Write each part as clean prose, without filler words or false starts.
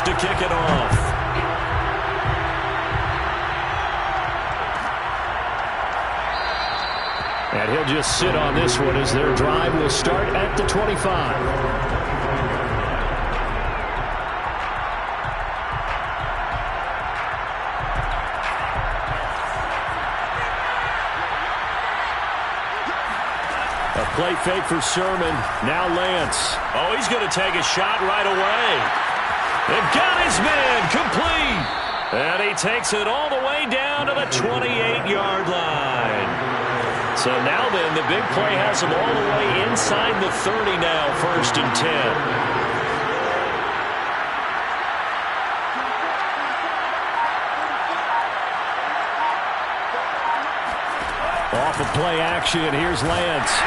to kick it off. And he'll just sit on this one as their drive will start at the 25. Play fake for Sermon. Now Lance. Oh, he's going to take a shot right away. They've got his man complete. And he takes it all the way down to the 28-yard line. So now then, the big play has him all the way inside the 30 now, 1st and 10. Off of play action, here's Lance.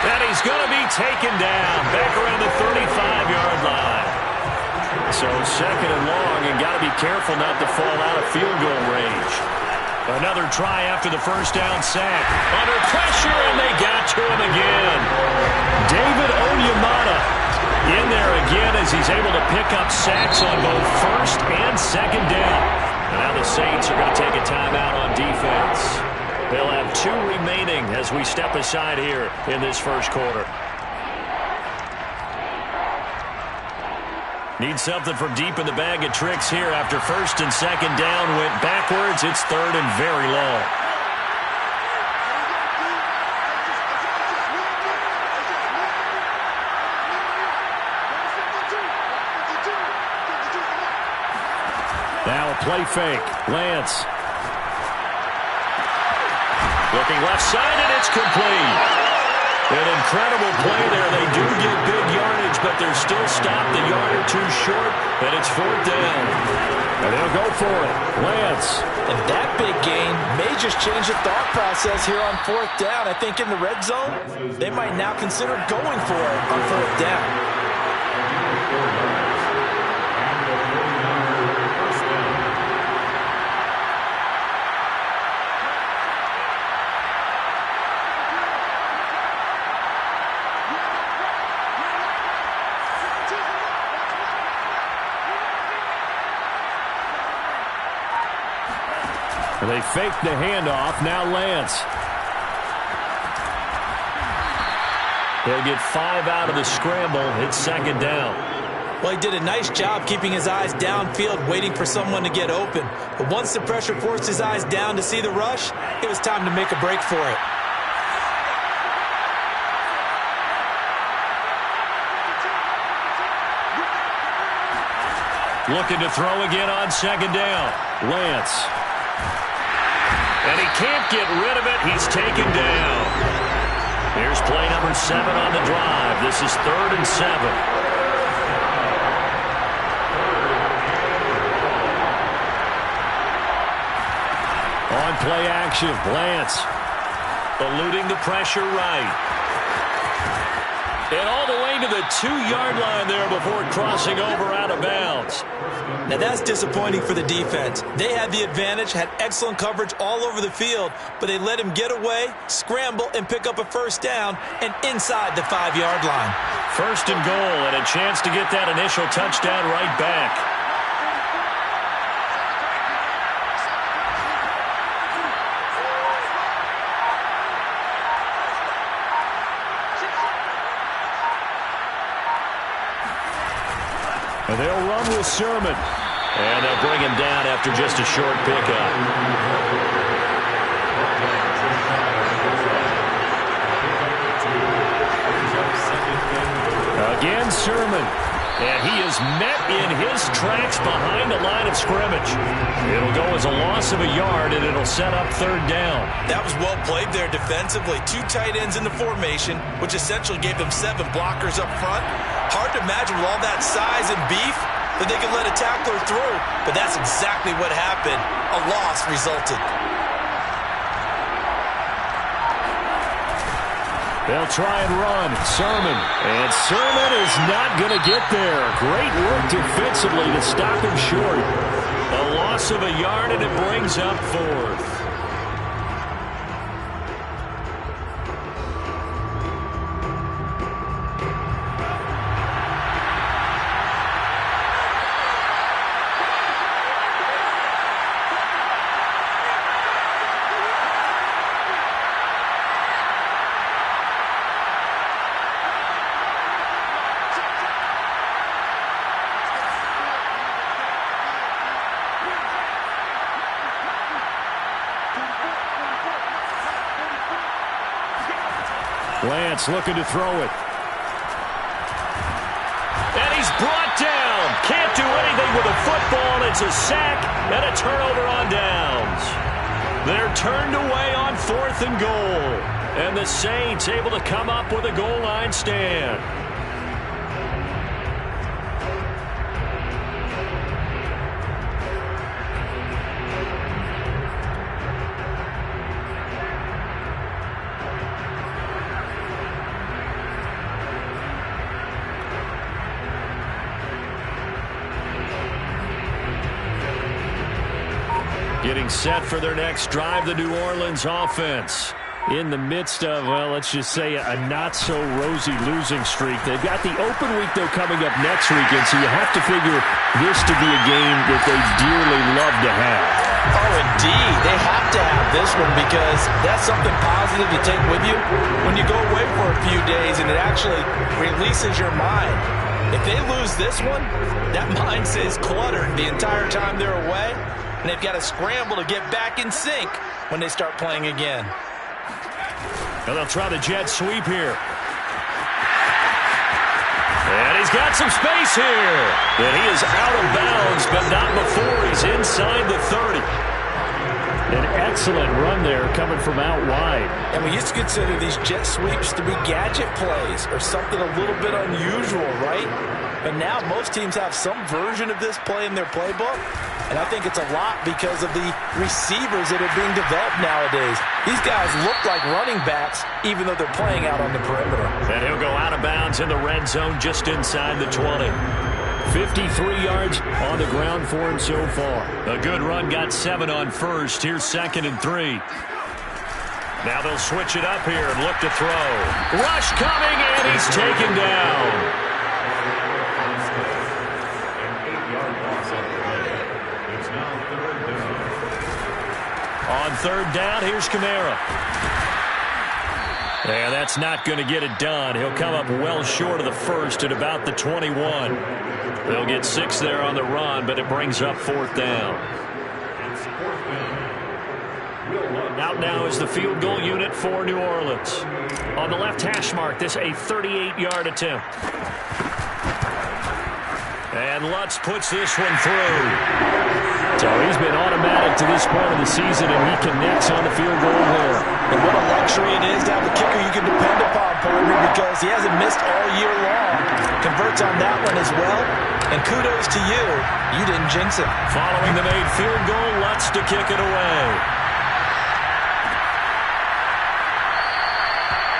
And he's going to be taken down back around the 35-yard line. So 2nd and long, and got to be careful not to fall out of field goal range. Another try after the first down sack. Under pressure, and they got to him again. David Onyemata in there again as he's able to pick up sacks on both 1st and 2nd down. And now the Saints are going to take a timeout on defense. They'll have 2 remaining as we step aside here in this first quarter. Need something from deep in the bag of tricks here after 1st and 2nd down went backwards. It's 3rd and very long. Now a play fake. Lance. Looking left side, and it's complete. An incredible play there. They do get big yardage, but they're still stopped a yard or 2 short, and it's 4th down. And they'll go for it. Lance. And that big gain may just change the thought process here on 4th down. I think in the red zone, they might now consider going for it on 4th down. They fake the handoff. Now Lance. They'll get 5 out of the scramble. It's 2nd down. Well, he did a nice job keeping his eyes downfield, waiting for someone to get open. But once the pressure forced his eyes down to see the rush, it was time to make a break for it. Looking to throw again on 2nd down. Lance. And he can't get rid of it. He's taken down. Here's play number 7 on the drive. This is 3rd and 7. On play action, Lance eluding the pressure right. And all the way to the 2-yard line there before crossing over out of bounds. Now that's disappointing for the defense. They had the advantage, had excellent coverage all over the field, but they let him get away, scramble, and pick up a 1st down and inside the 5-yard line. 1st and goal and a chance to get that initial touchdown right back. And they'll run with Sermon. And they'll bring him down after just a short pickup. Again, Sermon. And he is met in his tracks behind the line of scrimmage. It'll go as a loss of a yard, and it'll set up 3rd down. That was well played there defensively. 2 tight ends in the formation, which essentially gave them 7 blockers up front. Hard to imagine with all that size and beef that they could let a tackler through, but that's exactly what happened. A loss resulted. They'll try and run. Sermon. And Sermon is not going to get there. Great work defensively to stop him short. A loss of a yard, and it brings up 4th. Lance looking to throw it. And he's brought down. Can't do anything with a football. It's a sack and a turnover on downs. They're turned away on 4th and goal. And the Saints able to come up with a goal line stand. Getting set for their next drive, the New Orleans offense. In the midst of, well, let's just say a not-so-rosy losing streak. They've got the open week, though, coming up next weekend, so you have to figure this to be a game that they dearly love to have. Oh, indeed. They have to have this one because that's something positive to take with you when you go away for a few days, and it actually releases your mind. If they lose this one, that mind stays cluttered the entire time they're away, and they've got to scramble to get back in sync when they start playing again. And they'll try the jet sweep here. And he's got some space here. And he is out of bounds, but not before he's inside the 30. An excellent run there coming from out wide. And we used to consider these jet sweeps to be gadget plays or something a little bit unusual, right? But now most teams have some version of this play in their playbook. And I think it's a lot because of the receivers that are being developed nowadays. These guys look like running backs even though they're playing out on the perimeter. And he'll go out of bounds in the red zone just inside the 20. 53 yards on the ground for him so far. A good run, got 7 on first. Here's 2nd and 3. Now they'll switch it up here and look to throw. Rush coming, and he's taken down. On 3rd down, here's Kamara. And that's not going to get it done. He'll come up well short of the first at about the 21. They'll get 6 there on the run, but it brings up 4th down. Out now is the field goal unit for New Orleans. On the left hash mark, this a 38-yard attempt. And Lutz puts this one through. So he's been automatic to this point of the season, and he connects on the field goal there. And what a luxury it is to have a kicker you can depend upon, partner, because he hasn't missed all year long. Converts on that one as well. And kudos to you. You didn't jinx it. Following the made field goal, Lutz to kick it away.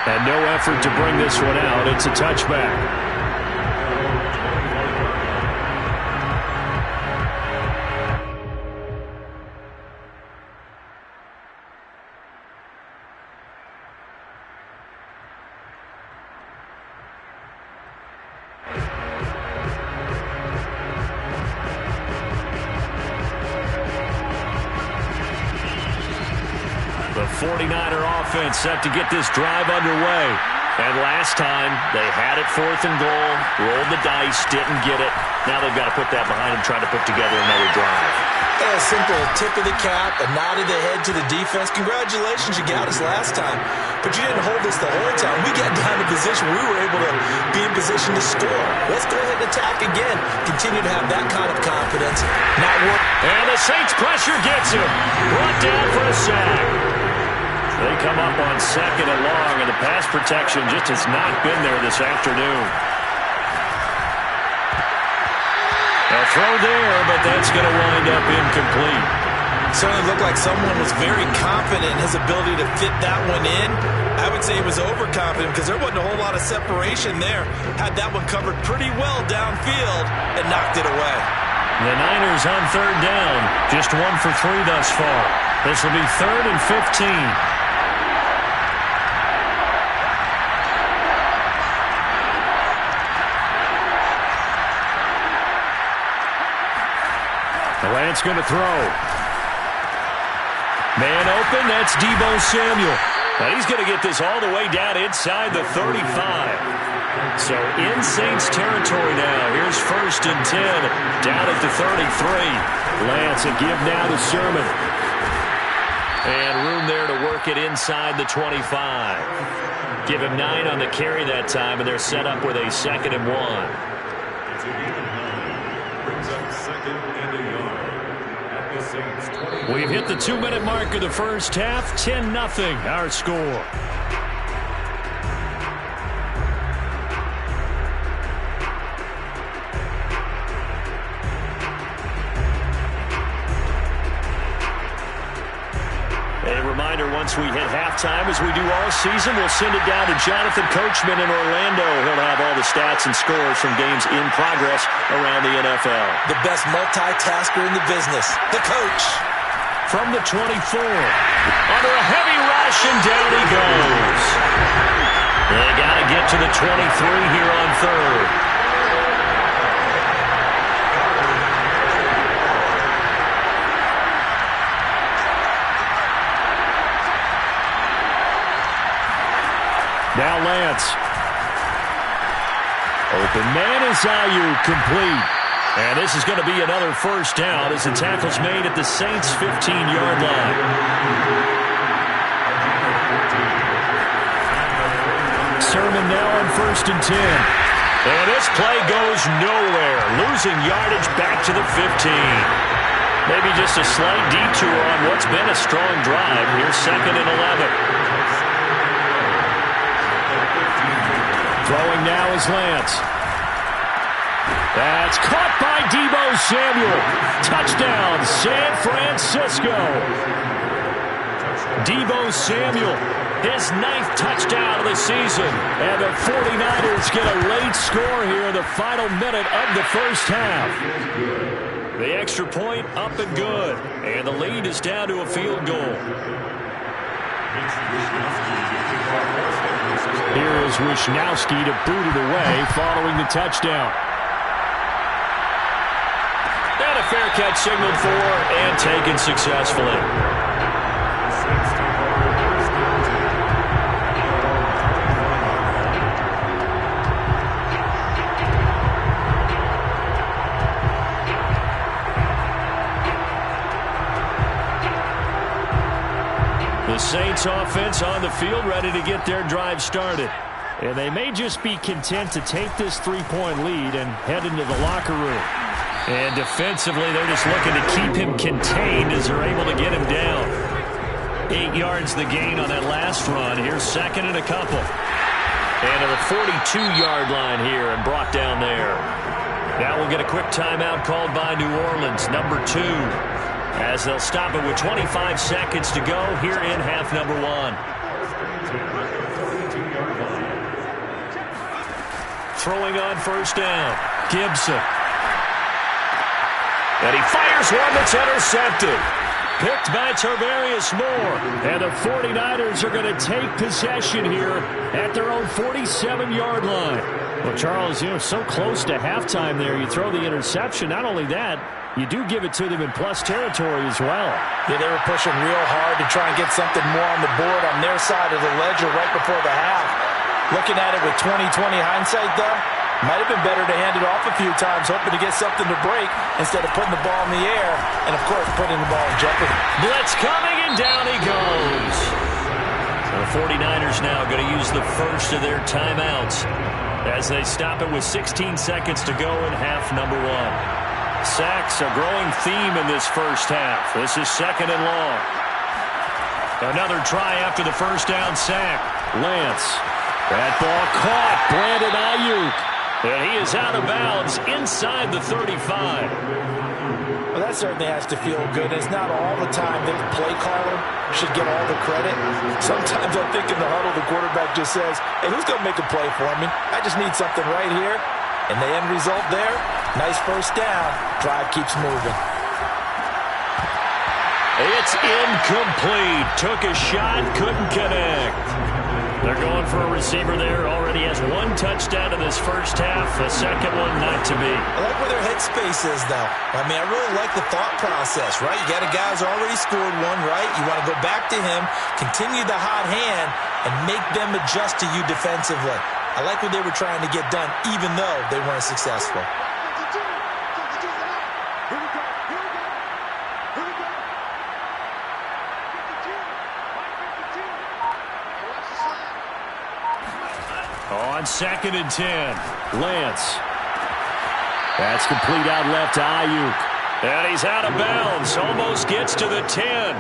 And no effort to bring this one out. It's a touchback. The 49er offense set to get this drive underway. And last time, they had it 4th and goal, rolled the dice, didn't get it. Now they've got to put that behind them, trying to put together another drive. Yeah, a simple tip of the cap, a nod of the head to the defense. Congratulations, you got us last time. But you didn't hold us the whole time. We got down to position where we were able to be in position to score. Let's go ahead and attack again. Continue to have that kind of confidence. Not work. And the Saints pressure gets him. Brought down for a sack. They come up on 2nd and long, and the pass protection just has not been there this afternoon. A throw there, but that's going to wind up incomplete. Certainly looked like someone was very confident in his ability to fit that one in. I would say he was overconfident because there wasn't a whole lot of separation there. Had that one covered pretty well downfield and knocked it away. The Niners on 3rd down, just 1 for 3 thus far. This will be 3rd and 15. Lance going to throw. Man open, that's Deebo Samuel. Now he's going to get this all the way down inside the 35. So in Saints territory now. Here's 1st and 10 down at the 33. Lance a give now to Sermon. And room there to work work it inside the 25. Give him 9 on the carry that time, and they're set up with a 2nd and 1. We've hit the 2-minute mark of the first half. 10-0 our score. Once we hit halftime, as we do all season, we'll send it down to Jonathan Coachman in Orlando. He'll have all the stats and scores from games in progress around the NFL. The best multitasker in the business, the coach. From the 24, under a heavy rush, and down he goes. They got to get to the 23 here on 3rd. Now Lance. Open man is Ayuk, complete. And this is going to be another first down as the tackle's made at the Saints' 15-yard line. Sermon now on 1st and 10. And this play goes nowhere. Losing yardage back to the 15. Maybe just a slight detour on what's been a strong drive. Here's 2nd and 11. Throwing now is Lance. That's caught by Deebo Samuel. Touchdown, San Francisco. Deebo Samuel, his 9th touchdown of the season. And the 49ers get a late score here in the final minute of the first half. The extra point up and good. And the lead is down to a field goal. Here is Wishnowsky to boot it away following the touchdown. And a fair catch signaled for and taken successfully. The Saints offense on the field, ready to get their drive started. And they may just be content to take this 3-point lead and head into the locker room. And defensively, they're just looking to keep him contained as they're able to get him down. 8 yards the gain on that last run. Here's 2nd and a couple. And to the 42-yard line here and brought down there. Now we'll get a quick timeout called by New Orleans, number 2. As they'll stop it with 25 seconds to go here in half number 1. Throwing on 1st down, Gibson. And he fires one that's intercepted. Picked by Tarvarius Moore. And the 49ers are going to take possession here at their own 47-yard line. Well, Charles, so close to halftime there. You throw the interception. Not only that, you do give it to them in plus territory as well. Yeah, they were pushing real hard to try and get something more on the board on their side of the ledger right before the half. Looking at it with 20/20 hindsight, though, might have been better to hand it off a few times, hoping to get something to break instead of putting the ball in the air and, of course, putting the ball in jeopardy. Blitz coming, and down he goes. So the 49ers now going to use the first of their timeouts as they stop it with 16 seconds to go in half number 1. Sacks, a growing theme in this first half. This is 2nd and long. Another try after the first down sack. Lance. That ball caught. Brandon Ayuk. And he is out of bounds inside the 35. Well, that certainly has to feel good. It's not all the time that the play caller should get all the credit. Sometimes I think in the huddle, the quarterback just says, hey, who's going to make a play for me? I just need something right here. And the end result there, nice first down. Drive keeps moving. It's incomplete. Took a shot, couldn't connect. They're going for a receiver there. Already has 1 touchdown in this first half. A second one not to be. I like where their headspace is, though. I mean, I really like the thought process, right? You got a guy who's already scored one, right? You want to go back to him, continue the hot hand, and make them adjust to you defensively. I like what they were trying to get done, even though they weren't successful. On 2nd and 10, Lance. That's complete out left to Ayuk. And he's out of bounds. Almost gets to the 10.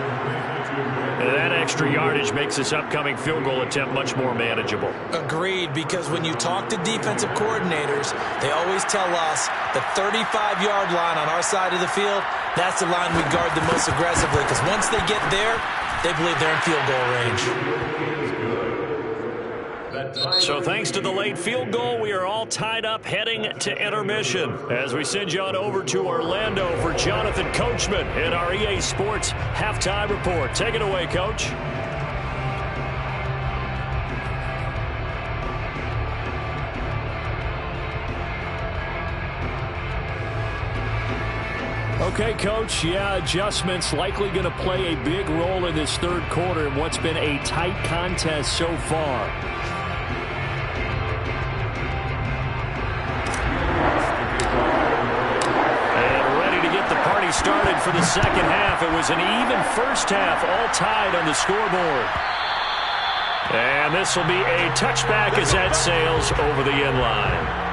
And that extra yardage makes this upcoming field goal attempt much more manageable. Agreed, because when you talk to defensive coordinators, they always tell us the 35-yard line on our side of the field, that's the line we guard the most aggressively, because once they get there, they believe they're in field goal range. So thanks to the late field goal, we are all tied up heading to intermission as we send you on over to Orlando for Jonathan Coachman in our EA Sports Halftime Report. Take it away, Coach. Okay, Coach, adjustments likely going to play a big role in this third quarter in what's been a tight contest so far. Started for the second half. It was an even first half, all tied on the scoreboard. And this will be a touchback as that sails over the end line.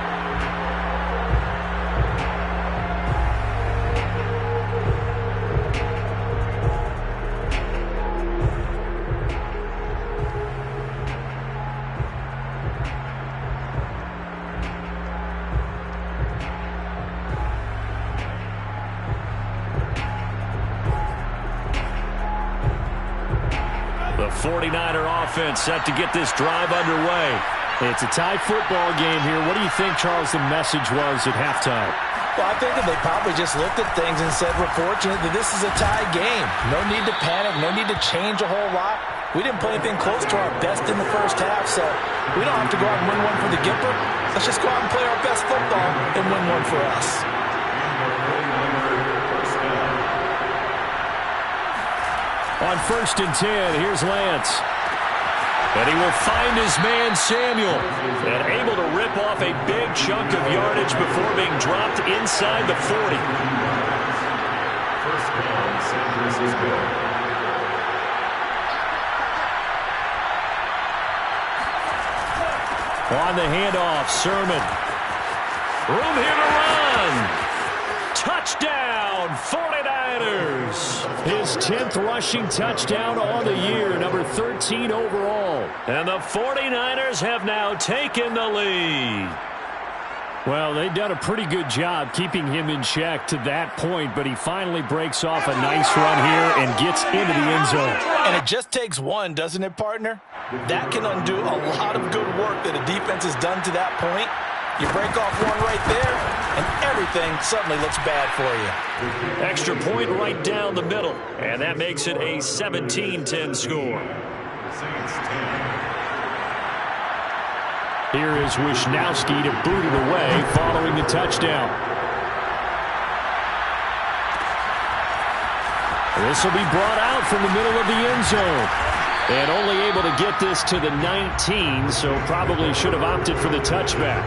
The 49er offense set to get this drive underway. It's a tie football game here. What do you think, Charles, the message was at halftime? Well, I think that they probably just looked at things and said, we're fortunate that this is a tie game. No need to panic. No need to change a whole lot. We didn't play anything close to our best in the first half, so we don't have to go out and win one for the Gipper. Let's just go out and play our best football and win one for us. On 1st and 10, here's Lance. And he will find his man, Samuel. And able to rip off a big chunk of yardage before being dropped inside the 40. First down, San Francisco. On the handoff, Sermon. Room here to run. Touchdown, 49ers. His 10th rushing touchdown on the year, number 13 overall. And the 49ers have now taken the lead. Well, they've done a pretty good job keeping him in check to that point, but he finally breaks off a nice run here and gets into the end zone. And it just takes one, doesn't it, partner? That can undo a lot of good work that a defense has done to that point. You break off one right there, and everything suddenly looks bad for you. Extra point right down the middle, and that makes it a 17-10 score. Here is Wisnowski to boot it away following the touchdown. This will be brought out from the middle of the end zone. And only able to get this to the 19, so probably should have opted for the touchback.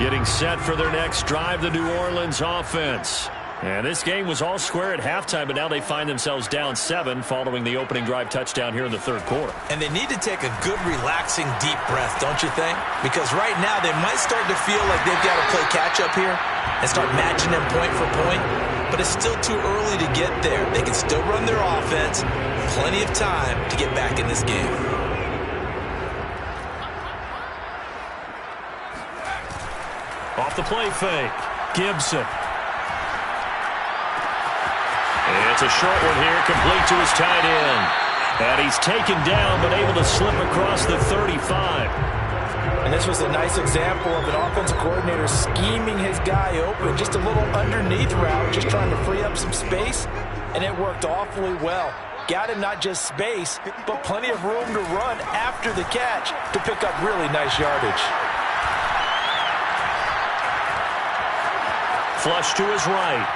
Getting set for their next drive, the New Orleans offense. And this game was all square at halftime, but now they find themselves down 7 following the opening drive touchdown here in the third quarter. And they need to take a good, relaxing, deep breath, don't you think? Because right now they might start to feel like they've got to play catch-up here and start matching them point for point. But it's still too early to get there. They can still run their offense. Plenty of time to get back in this game. Off the play fake, Gibson. It's a short one here, complete to his tight end. And he's taken down, but able to slip across the 35. And this was a nice example of an offensive coordinator scheming his guy open. Just a little underneath route, just trying to free up some space. And it worked awfully well. Got him not just space, but plenty of room to run after the catch to pick up really nice yardage. Flush to his right.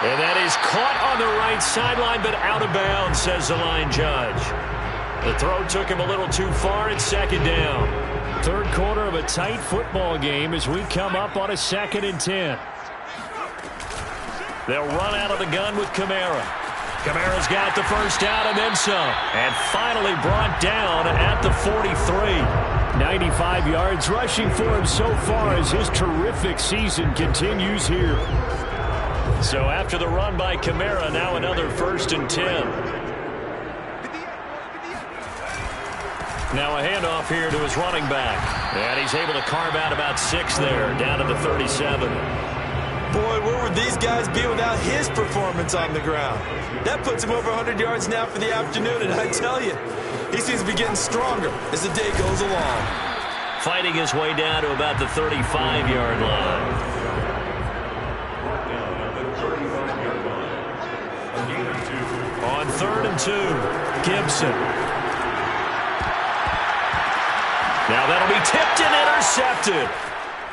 And that is caught on the right sideline, but out of bounds, says the line judge. The throw took him a little too far. It's second down. Third quarter of a tight football game as we come up on a 2nd and 10. They'll run out of the gun with Kamara. Kamara's got the first down and then some. And finally brought down at the 43. 95 yards rushing for him so far as his terrific season continues here. So after the run by Kamara, now another 1st and 10. Now a handoff here to his running back. And he's able to carve out about 6 there, down to the 37. Boy, where would these guys be without his performance on the ground? That puts him over 100 yards now for the afternoon, and I tell you, he seems to be getting stronger as the day goes along. Fighting his way down to about the 35-yard line. On 3rd and 2, Gibson. Now that'll be tipped and intercepted.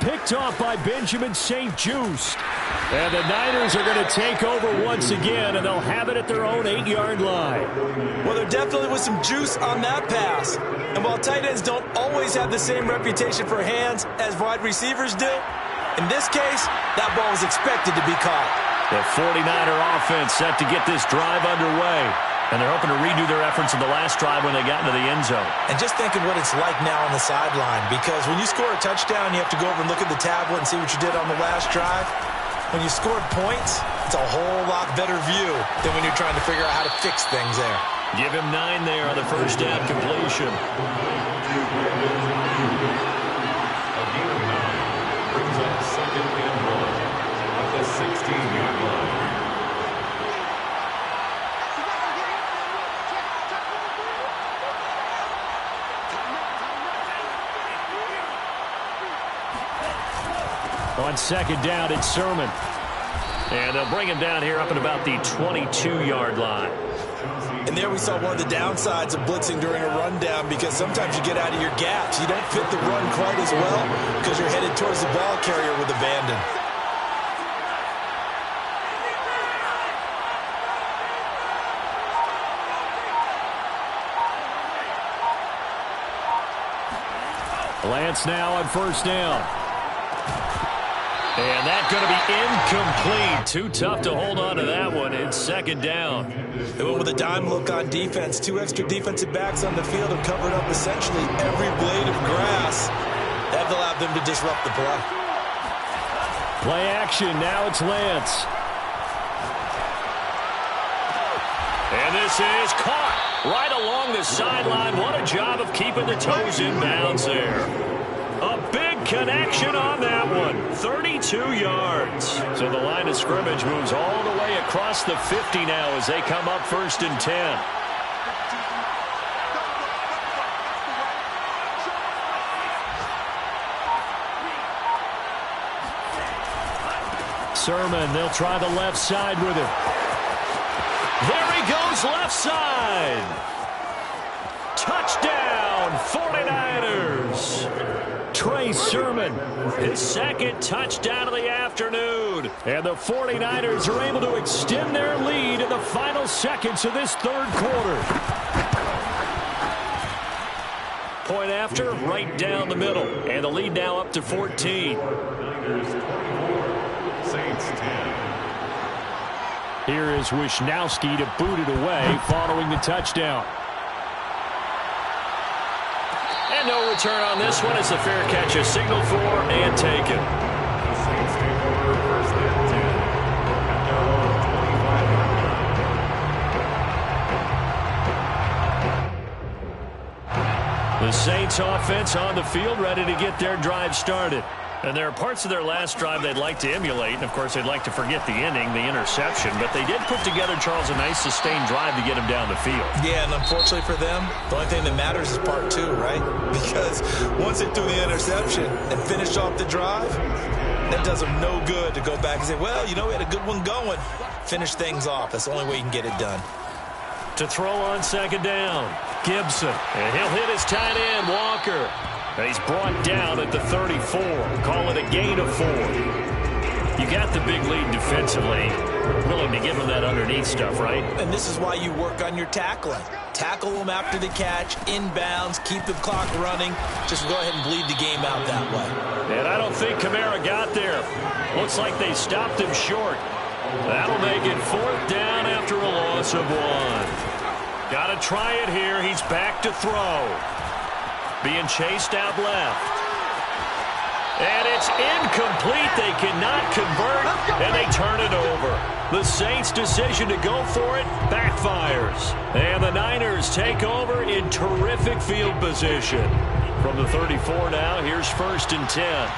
Picked off by Benjamin St-Juste. And the Niners are going to take over once again, and they'll have it at their own 8-yard line. Well, there definitely was some juice on that pass. And while tight ends don't always have the same reputation for hands as wide receivers do, in this case, that ball was expected to be caught. The 49er offense set to get this drive underway. And they're hoping to redo their efforts in the last drive when they got into the end zone. And just think of what it's like now on the sideline, because when you score a touchdown, you have to go over and look at the tablet and see what you did on the last drive. When you scored points, it's a whole lot better view than when you're trying to figure out how to fix things there. Give him 9 there on the first down completion. Brings up 2nd and 1 at the 16-yard line. On 2nd down, it's Sermon. And they'll bring him down here up at about the 22-yard line. And there we saw one of the downsides of blitzing during a rundown, because sometimes you get out of your gaps. You don't fit the run quite as well because you're headed towards the ball carrier with abandon. Lance now on 1st down. And that's going to be incomplete. Too tough to hold on to that one. It's 2nd down. They went with a dime look on defense. 2 extra defensive backs on the field have covered up essentially every blade of grass. That allowed them to disrupt the play. Play action. Now it's Lance. And this is caught right along the sideline. What a job of keeping the toes in bounds there. A big connection on that one. 32 yards. So the line of scrimmage moves all the way across the 50 now as they come up 1st and 10. Sermon, they'll try the left side with it. There he goes, left side. Touchdown, 49ers. Trey Sermon, his 2nd touchdown of the afternoon. And the 49ers are able to extend their lead in the final seconds of this 3rd quarter. Point after, right down the middle. And the lead now up to 14. Saints 10. Here is Wisnowski to boot it away following the touchdown. And no return on this one as the fair catch is signaled for and taken. The Saints take over 1st and 10 at their own 25-yard line. The Saints offense on the field ready to get their drive started. And there are parts of their last drive they'd like to emulate. And, of course, they'd like to forget the ending, the interception. But they did put together, Charles, a nice sustained drive to get him down the field. Yeah, and unfortunately for them, the only thing that matters is part 2, right? Because once they threw the interception and finished off the drive, that does them no good to go back and say, well, you know, we had a good one going. Finish things off. That's the only way you can get it done. To throw on 2nd down, Gibson. And he'll hit his tight end, Walker. And he's brought down at the 34. Call it a gain of 4. You got the big lead defensively. Willing to give them that underneath stuff, right? And this is why you work on your tackling. Tackle them after the catch, inbounds, keep the clock running. Just go ahead and bleed the game out that way. And I don't think Kamara got there. Looks like they stopped him short. That'll make it 4th down after a loss of 1. Got to try it here. He's back to throw. Being chased out left. And it's incomplete. They cannot convert, and they turn it over. The Saints' decision to go for it backfires. And the Niners take over in terrific field position. From the 34 now, here's 1st and 10.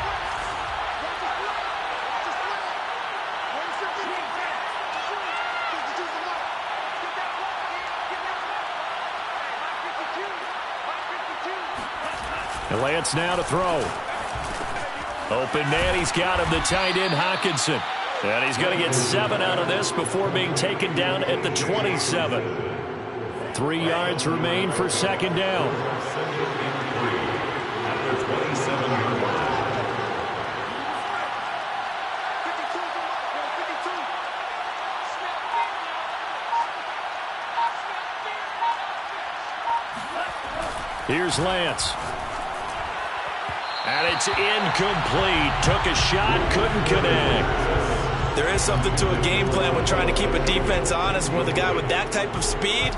And Lance now to throw. Open man, he's got him, the tight end Hockenson. And he's going to get 7 out of this before being taken down at the 27. 3 yards remain for 2nd down. At the 27-yard line. Here's Lance. And it's incomplete. Took a shot, couldn't connect. There is something to a game plan when trying to keep a defense honest. With a guy with that type of speed,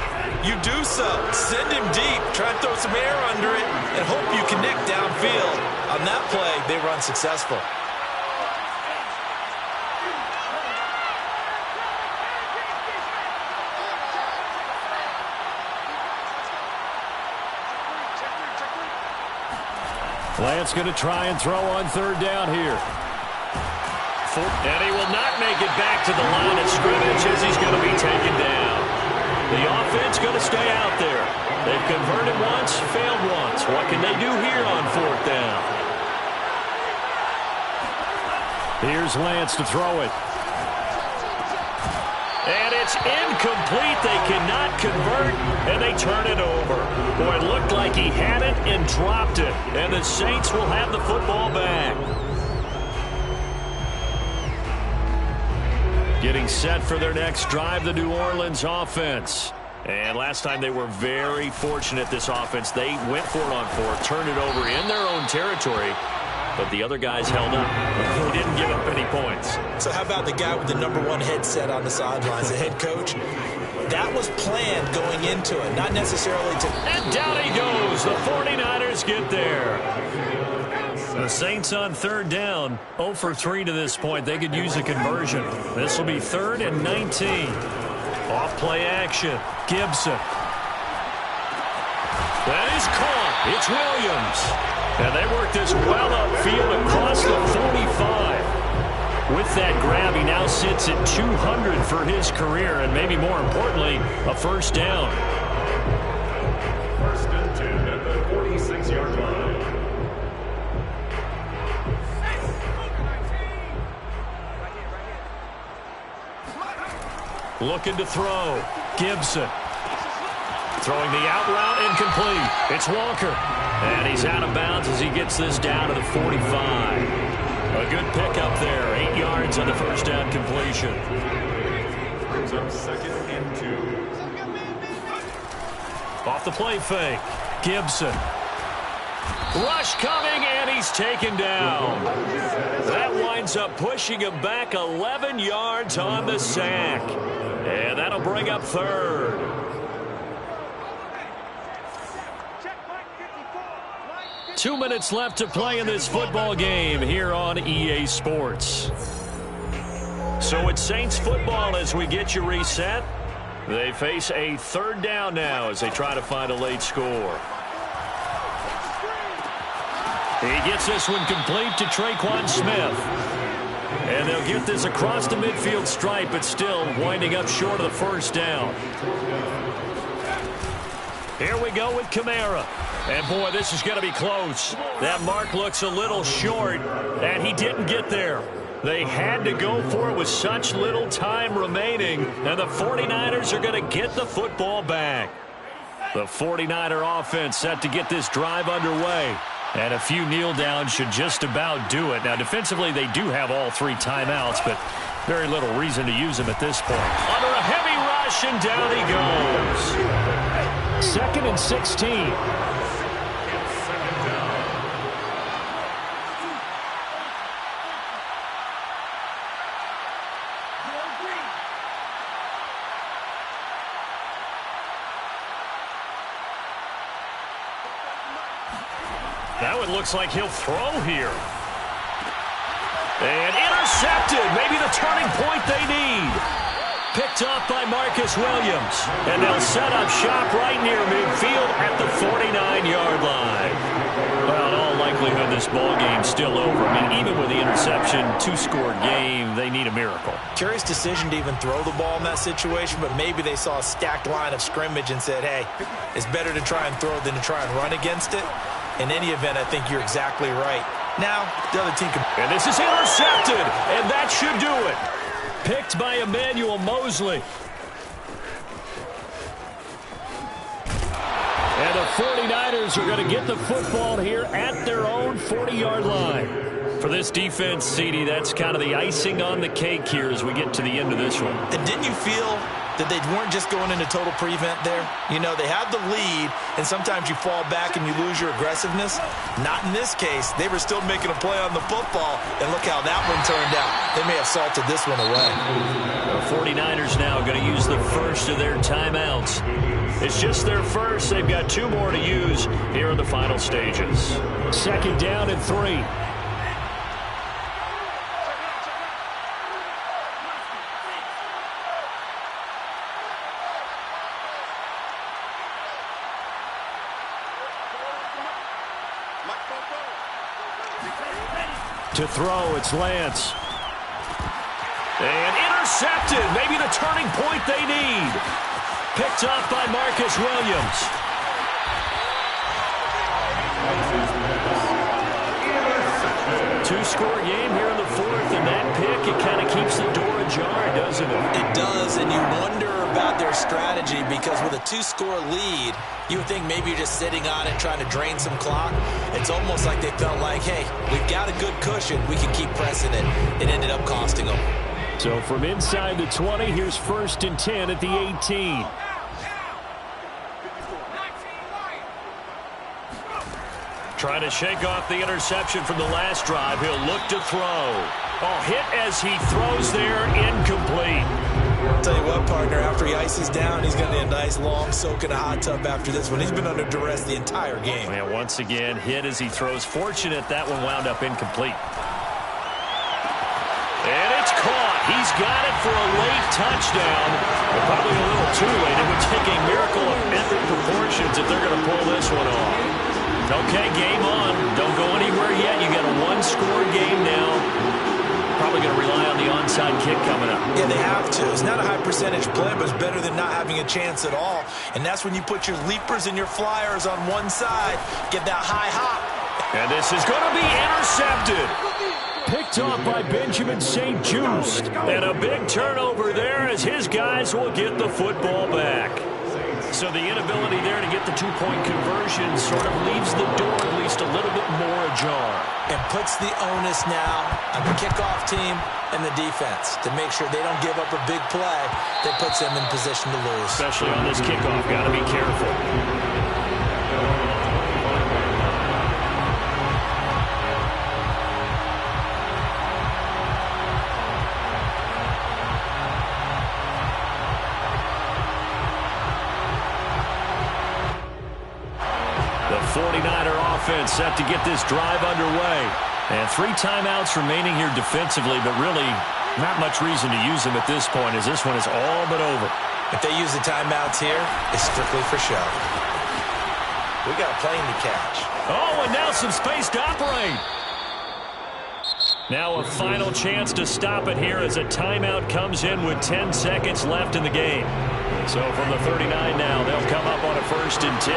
you do so. Send him deep. Try and throw some air under it and hope you connect downfield. On that play, they were unsuccessful. Lance going to try and throw on 3rd down here. And he will not make it back to the line of scrimmage as he's going to be taken down. The offense going to stay out there. They've converted once, failed once. What can they do here on 4th down? Here's Lance to throw it. And it's incomplete. They cannot convert, and they turn it over. Boy, it looked like he had it and dropped it. And the Saints will have the football back. Getting set for their next drive, the New Orleans offense. And last time they were very fortunate, this offense. They went for it on 4th, turned it over in their own territory. But the other guys held up. They didn't give up any points. So how about the guy with the #1 headset on the sidelines, the head coach? That was planned going into it, not necessarily to... And down he goes. The 49ers get there. The Saints on 3rd down. 0 for 3 to this point. They could use a conversion. This will be 3rd and 19. Off play action. Gibson. That is caught. It's Williams. And they work this well upfield across the 45. With that grab, he now sits at 200 for his career, and maybe more importantly, a 1st down. 1st and 10 at the 46-yard line. Looking to throw. Gibson. Throwing the out route, incomplete. It's Walker. And he's out of bounds as he gets this down to the 45. A good pickup there. 8 yards on the 1st down completion. Brings up 2nd and 2. Off the play fake. Gibson. Rush coming, and he's taken down. That winds up pushing him back 11 yards on the sack. And that'll bring up 3rd. 2 minutes left to play in this football game here on EA Sports. So it's Saints football as we get you reset. They face a 3rd down now as they try to find a late score. He gets this one complete to Traquan Smith. And they'll get this across the midfield stripe, but still winding up short of the 1st down. Here we go with Kamara. And, boy, this is going to be close. That mark looks a little short, and he didn't get there. They had to go for it with such little time remaining, and the 49ers are going to get the football back. The 49er offense set to get this drive underway. And a few kneel downs should just about do it. Now, defensively, they do have all 3 timeouts, but very little reason to use them at this point. Under a heavy rush, and down he goes. 2nd and 16. Now it looks like he'll throw here. And intercepted. Maybe the turning point they need. Picked up by Marcus Williams. And they'll set up shop right near midfield at the 49-yard line. Well, in all likelihood, this ball game's still over. I mean, even with the interception, 2-score game, they need a miracle. Curious decision to even throw the ball in that situation, but maybe they saw a stacked line of scrimmage and said, hey, it's better to try and throw than to try and run against it. In any event, I think you're exactly right. Now, the other team can... And this is intercepted, and that should do it. Picked by Emmanuel Mosley. And the 49ers are going to get the football here at their own 40-yard line. For this defense, CD, that's kind of the icing on the cake here as we get to the end of this one. And didn't you feel that they weren't just going into total prevent there? You know, they have the lead, and sometimes you fall back and you lose your aggressiveness. Not in this case. They were still making a play on the football, and look how that one turned out. They may have salted this one away. The 49ers now going to use the first of their timeouts. It's just their first. They've got 2 more to use here in the final stages. 2nd down and 3. To throw, it's Lance. And intercepted. Maybe the turning point they need. Picked up by Marcus Williams. Two-score game here in the 4th, and that pick, it kind of keeps the door ajar, doesn't it? It does, and you wonder about their strategy because with a 2-score lead, you would think maybe you're just sitting on it trying to drain some clock. It's almost like they felt like, hey, we've got a good cushion. We can keep pressing it. It ended up costing them. So from inside the 20, here's 1st and 10 at the 18. Trying to shake off the interception from the last drive. He'll look to throw. Oh, hit as he throws there, incomplete. I'll tell you what, partner, after he ices down, he's going to need a nice long soak in a hot tub after this one. He's been under duress the entire game. Yeah, once again, hit as he throws. Fortunate that one wound up incomplete. And it's caught. He's got it for a late touchdown. But probably a little too late. It would take a miracle of epic proportions if they're going to pull this one off. Okay, game on. Don't go anywhere yet. You got a 1-score game now. Probably going to rely on the onside kick coming up. Yeah, they have to. It's not a high percentage play, but it's better than not having a chance at all. And that's when you put your leapers and your flyers on one side, get that high hop. And this is going to be intercepted. Picked off by Benjamin St-Juste. And a big turnover there as his guys will get the football back. So the inability there to get the 2-point conversion sort of leaves the door at least a little bit more ajar. And puts the onus now on the kickoff team and the defense to make sure they don't give up a big play that puts them in position to lose. Especially on this kickoff, got to be careful. The 49er offense set to get this drive underway. And 3 timeouts remaining here defensively, but really not much reason to use them at this point as this one is all but over. If they use the timeouts here, it's strictly for show. We got a plane to catch. Oh, and now some space to operate. Now a final chance to stop it here as a timeout comes in with 10 seconds left in the game. So from the 39 now, they'll come up on a 1st and 10.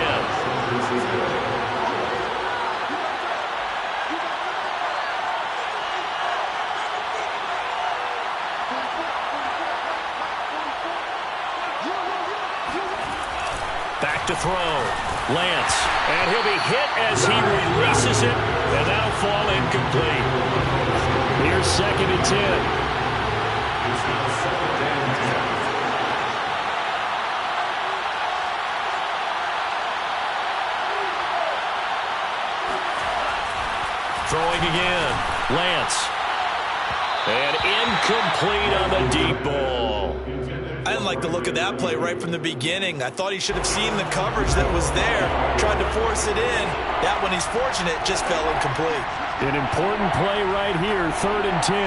Back to throw. Lance. And he'll be hit as he releases it. And that'll fall incomplete. Here's 2nd and 10. It's now 2nd and 10. Throwing again. Lance. And incomplete on the deep ball. I didn't like the look of that play right from the beginning. I thought he should have seen the coverage that was there, tried to force it in. That one, he's fortunate, just fell incomplete. An important play right here, 3rd and 10.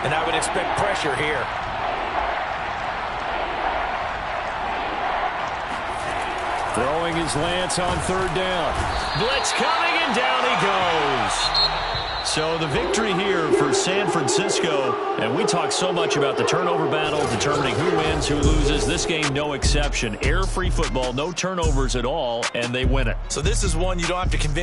And I would expect pressure here. Throwing his Lance on 3rd down. Blitz coming, and down he goes. So the victory here for San Francisco, and we talk so much about the turnover battle, determining who wins, who loses. This game, no exception. Air-free football, no turnovers at all, and they win it. So this is one you don't have to convince